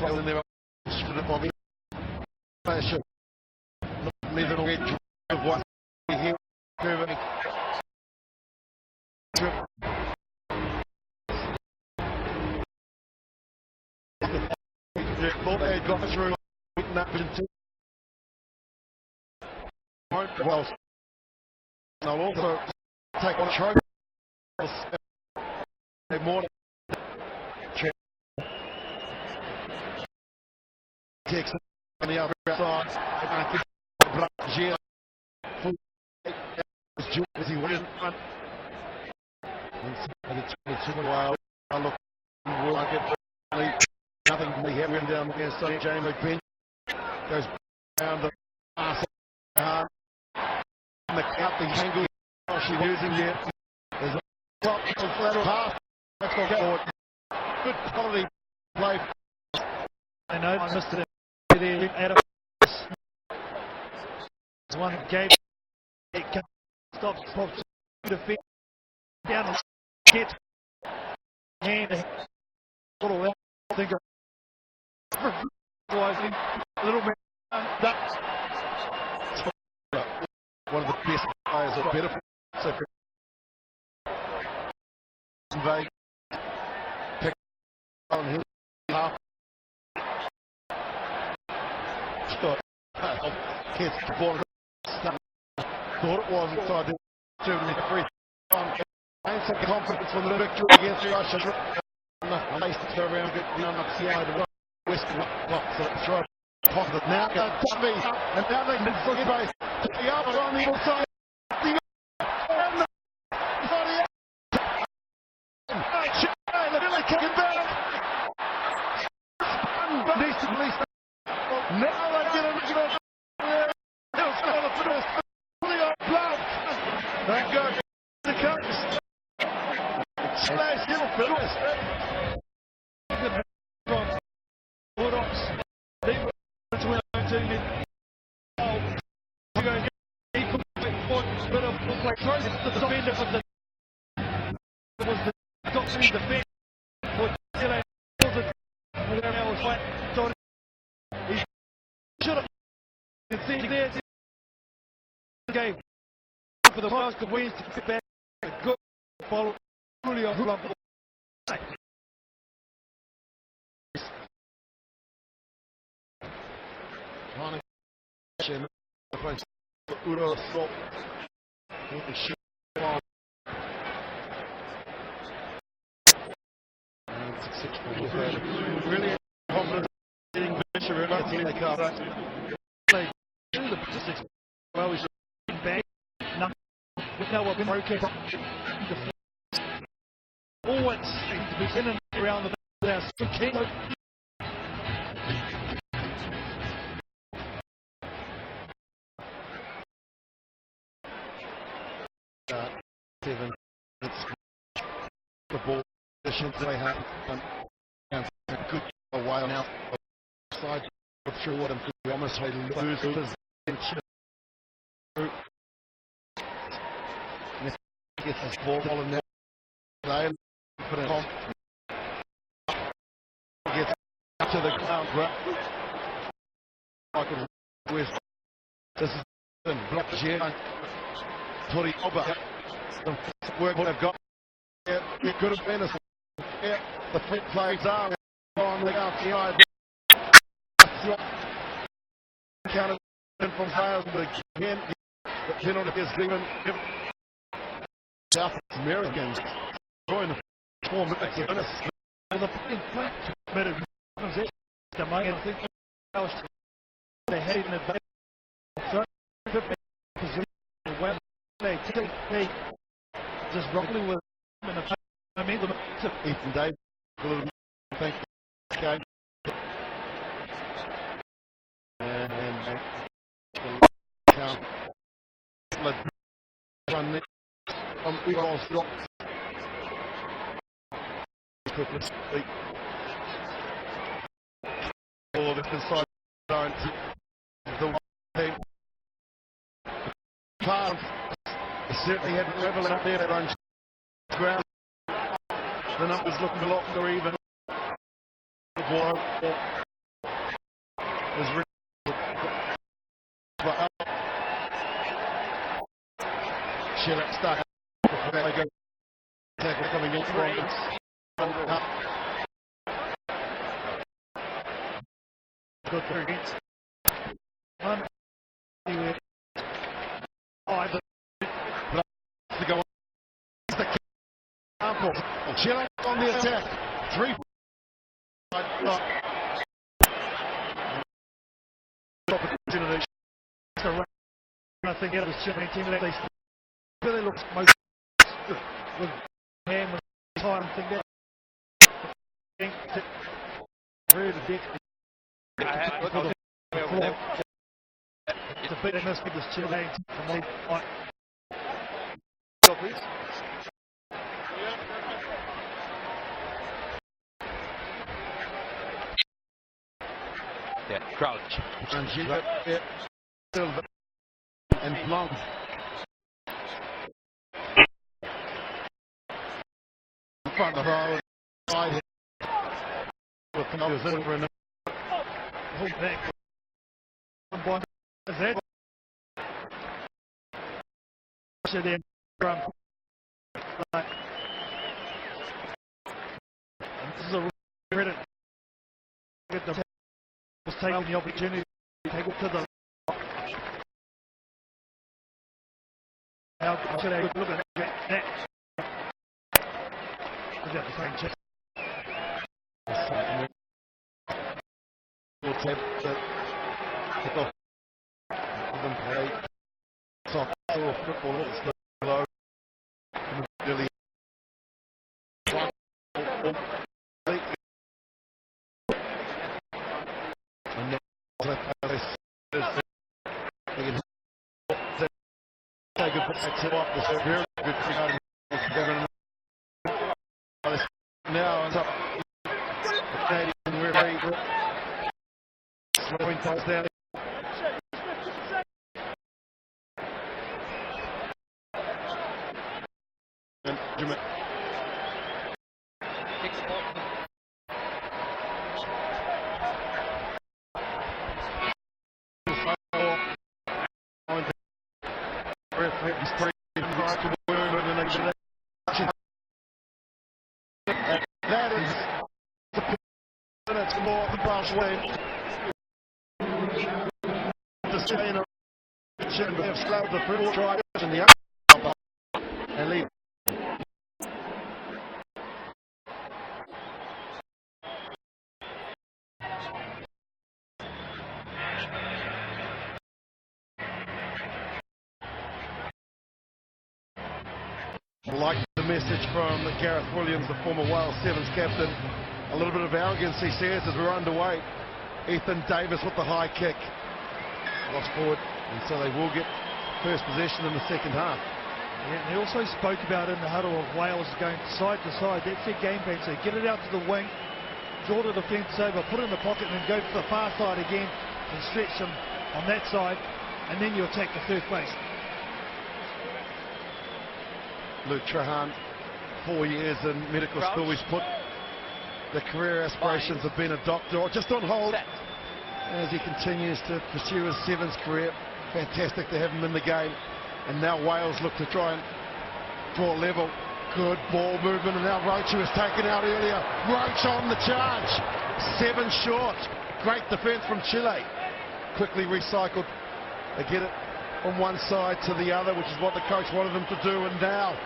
trouble in there. Neither will get of what here. Thought they had got through well, they'll also take on trophy more takes on the other side. As he went in front. It's a while. I look, nothing can be happening down there. So James McBench goes down the pass. And the count, the angle she's using here. There's a top lateral pass. That's got forward. Good quality play. I know I missed it there out of one game. It can stop defense down the get hand a little out. I think a little bit one of the best players of better so they pick on his half. Kids ball thought it was inside the Germany free. And some confidence from the victory against Russia. Laces around it, down up the side of West Block, so it's right pocket now. Dummy, and now they can look base to the other on the inside. Now they get a original. They go to the coast. Slash little Phillips. From Bulldogs. They were between the team. You go get equal bit of play. Throws the defender for the. It was the doctor in defence. For Chile. Now was flat. He should have. You can see there. Game. For the most of wins to get back. Good follow. Really off lump. Really confident getting Bishop in the car. Play the statistics. Well, we should back. Now we've been okay. Always seems to be in and around the house. King. 7. It's the ball positions they have and a good while now. Side through what I'm almost lose position. Gets his ball in there. They put it on. Gets to the ground. Michael West. This is the block here. Tori Oba. The work they've got. Yeah, it could have been a. Yeah, the front plays are on the outside. Counted from Hales, but again, the penalty is given. South Americans join the 4 minutes of bonus. The better the money and think they had in advance. So they just rolling with in the I mean the Ethan Dave thank okay. And count run we all stop. All the inside don't the team. Part certainly had level out there that on ground. The numbers looking a lot more even. is Chile stuck. They go tackle coming in from good for it. To go on. Chile on the attack. 3 opportunity. I think out of the Chile team, they really looks most with hand with time. I think that really the deck. It's a bit must be this Chile from all right. Yeah, Crouch. And Silva and Blanc. In front of row. Side. With the numbers in for a Hold back. One is that? Then drum. Right. This is a credit. Get the was taking the opportunity to take it to the. Now should I look at that? Is that the same check? Will tap that kick off. Them play soft or football. It's low. Really. And now take a back to up. This is very good. Now it's up. Canadian referee slowing things down. And Jimmy. That is the minutes more the brush way. The Australian should have slowed the football try in the up and leave. Like the message from Gareth Williams, the former Wales Sevens captain. A little bit of arrogance, he says, as we're underway. Ethan Davis with the high kick. Lost forward, and so they will get first possession in the second half. Yeah, and they also spoke about in the huddle of Wales going side to side. That's their game plan. So get it out to the wing, draw the defence over, put it in the pocket, and then go to the far side again and stretch them on that side, and then you attack the third place. Luke Trahan, 4 years in medical school. He's put the career aspirations of being a doctor just on hold as he continues to pursue his sevens career. Fantastic to have him in the game. And now Wales look to try and draw level. Good ball movement, and now Roach was taken out earlier. Roach on the charge. 7 short. Great defence from Chile. Quickly recycled. They get it from one side to the other, which is what the coach wanted them to do. And now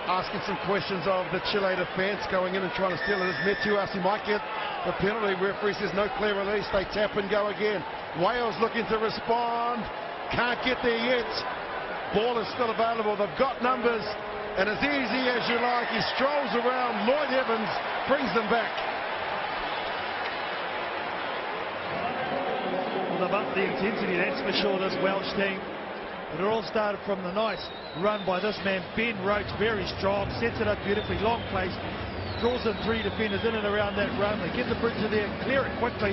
asking some questions of the Chile defence, going in and trying to steal it. As Metuas, he might get the penalty. Referee says no clear release. They tap and go again. Wales looking to respond. Can't get there yet. Ball is still available. They've got numbers. And as easy as you like, he strolls around. Lloyd Evans brings them back. Well, they've upped the intensity, that's for sure, this Welsh team. But it all started from the nice run by this man, Ben Roach, very strong, sets it up beautifully, long place, draws in 3 defenders in and around that run. They get the bridge to there, clear it quickly.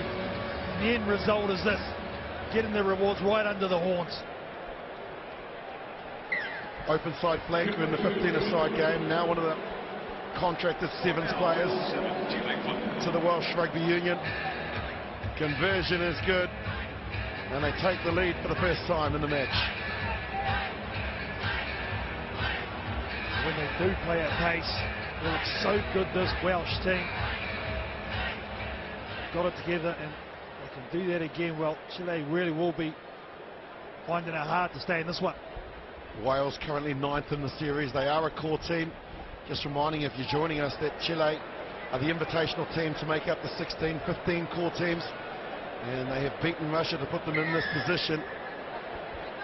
The end result is this, getting their rewards right under the horns. Open side flank in the 15-a-side game. Now one of the contracted sevens players to the Welsh Rugby Union. Conversion is good. And they take the lead for the first time in the match. When they do play at pace, they look so good, this Welsh team. Got it together, and they can do that again. Well, Chile really will be finding it hard to stay in this one. Wales currently 9th in the series. They are a core team. Just reminding you, if you're joining us, that Chile are the invitational team to make up the 16-15 core teams. And they have beaten Russia to put them in this position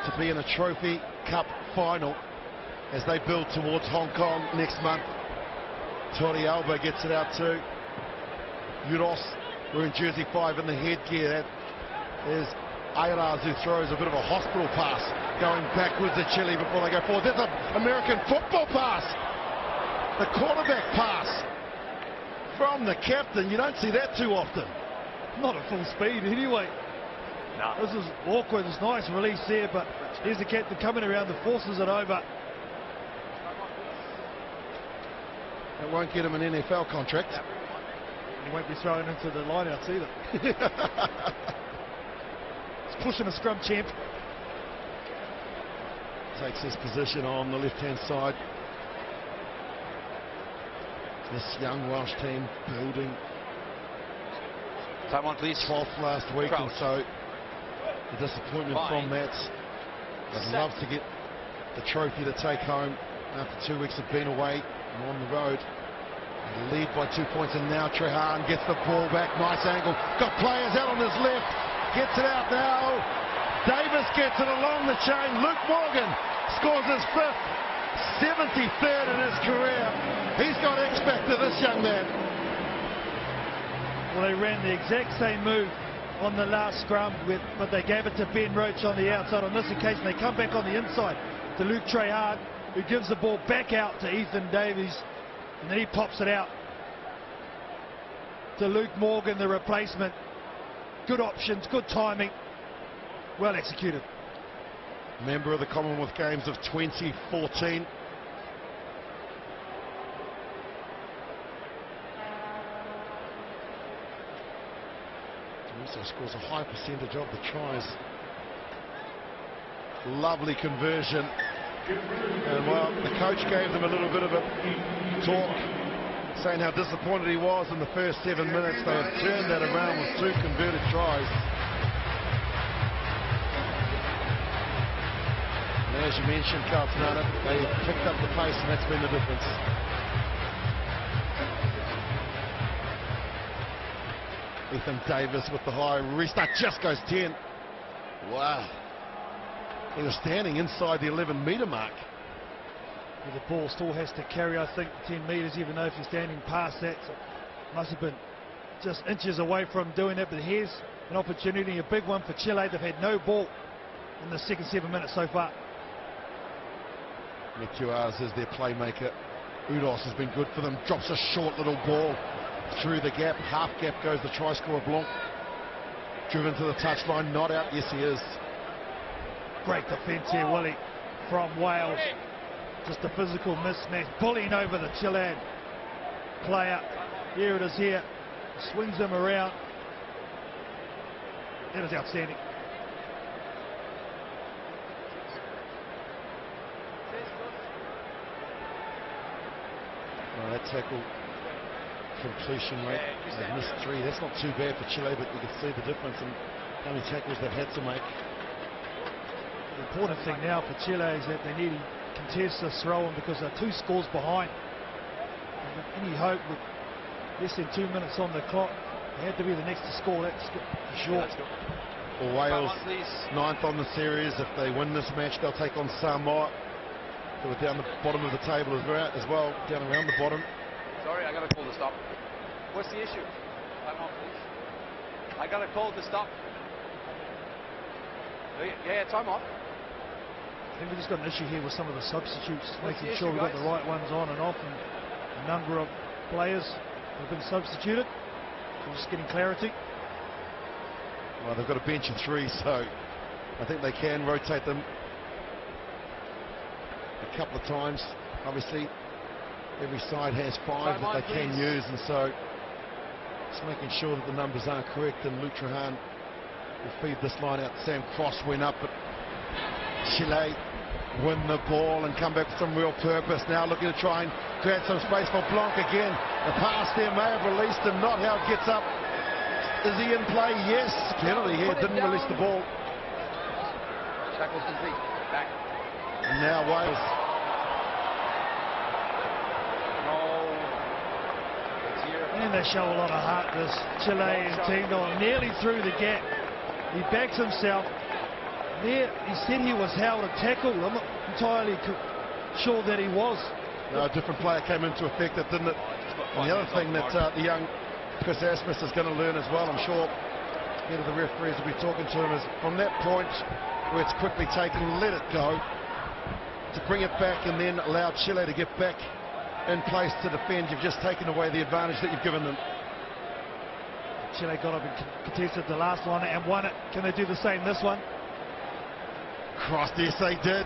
to be in a Trophy Cup final as they build towards Hong Kong next month. Tori Alba gets it out to Uros. We're in jersey 5 in the headgear. That is Ayraz, who throws a bit of a hospital pass going backwards at Chile before they go forward. There's an American football pass. The quarterback pass from the captain. You don't see that too often. Not at full speed anyway. No. This is awkward. It's nice release there, but here's the captain coming around the forces it over. It won't get him an NFL contract. He won't be thrown into the lineouts either. He's pushing a scrum champ. Takes his position on the left-hand side. This young Welsh team building. Time on, please. 12th last week, and so the disappointment from that. I'd love to get the trophy to take home after 2 weeks of being away and on the road. They lead by 2 points, and now Trehan gets the ball back. Nice angle. Got players out on his left. Gets it out now. Davis gets it along the chain. Luke Morgan scores his 5th, 73rd in his career. He's got X factor, this young man. Well, they ran the exact same move on the last scrum, but they gave it to Ben Roach on the outside. On this occasion, they come back on the inside to Luke Trehan, who gives the ball back out to Ethan Davies, and then he pops it out to Luke Morgan, the replacement. Good options, good timing, well executed. Member of the Commonwealth Games of 2014. Also scores a high percentage of the tries. Lovely conversion. And well, the coach gave them a little bit of a talk, saying how disappointed he was in the first 7 minutes. They have turned that around with 2 converted tries. And as you mentioned, Carlton, they picked up the pace, and that's been the difference. Ethan Davis with the high restart, just goes 10. Wow. He was standing inside the 11-metre mark. Well, the ball still has to carry, I think, 10 metres, even though if you're standing past that. So must have been just inches away from doing that. But here's an opportunity, a big one for Chile. They've had no ball in the second 7 minutes so far. Mecuars is their playmaker. Udos has been good for them. Drops a short little ball through the gap. Half gap goes the try scorer Blanc. Driven to the touchline, not out. Yes, he is. Great defence here, Willie, from Wales. Just a physical mismatch, bullying over the Chilean player. Here it is here. Swings him around. That is outstanding. Well, that tackle completion rate, they've missed 3. That's not too bad for Chile, but you can see the difference in how many tackles they've had to make. The important thing now for Chile is that they need to contest this throw-in because they're 2 scores behind. And any hope with less than 2 minutes on the clock, they had to be the next to score. That's for sure. For Wales, 9th on the series. If they win this match, they'll take on Samoa, who are down the bottom of the table as well, down around the bottom. Sorry, I got a call to stop. What's the issue? Time off, please. I got a call to stop. Yeah, time off. I think we've just got an issue here with some of the substitutes, What's making the sure issue, we've got guys? the right ones on and off, and a number of players have been substituted. So just getting clarity. Well, they've got a bench of 3, so I think they can rotate them a couple of times. Obviously, every side has 5 that they can use, and so just making sure that the numbers are correct. And Luke Trehan will feed this line out. Sam Cross went up, but Chile win the ball and come back with some real purpose. Now looking to try and create some space for Blanc again. The pass there may have released him, not how it gets up. Is he in play? Yes. Penalty here, didn't release the ball. Tackle's complete. Back. And now Wales. And they show a lot of heart, this Chilean team, going nearly through the gap. He backs himself. There, he said he was held a tackle. I'm not entirely sure that he was. No, a different player came into effect, that didn't it? And the other thing that the young Chris Asmus is going to learn as well, I'm sure, head of the referees will be talking to him, is from that point where it's quickly taken, let it go, to bring it back and then allow Chile to get back in place to defend. You've just taken away the advantage that you've given them. Chile got up and contested the last one and won it. Can they do the same this one? Cross, yes they did.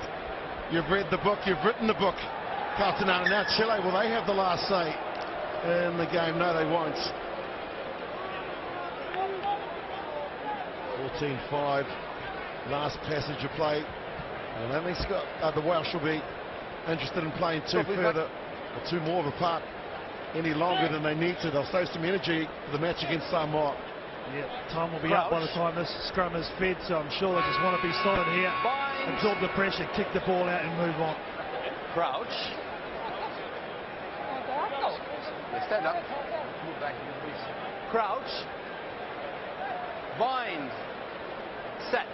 You've read the book, you've written the book. Cartonana, now Chile, will they have the last say in the game? No, they won't. 14-5, last passage of play. And at least the Welsh will be interested in playing two further, or two more of a part any longer than they need to. They'll save some energy for the match against Samoa. Yeah, time will be up by the time this scrum is fed, so I'm sure they just want to be solid here, absorb the pressure, kick the ball out and move on. Crouch. Yeah, stand up. Move back, please. Crouch. Bind. Set.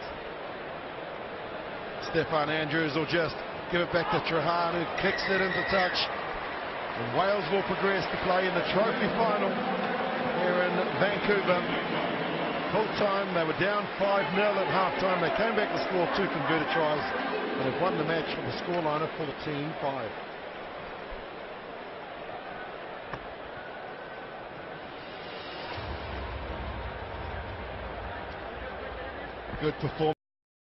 Stefan Andrews will just give it back to Trahan, who kicks it into touch. And Wales will progress to play in the trophy final here in Vancouver. Full time, they were down 5-0 at half-time. They came back to score 2 converted tries and have won the match with a scoreline of 14-5. Good performance.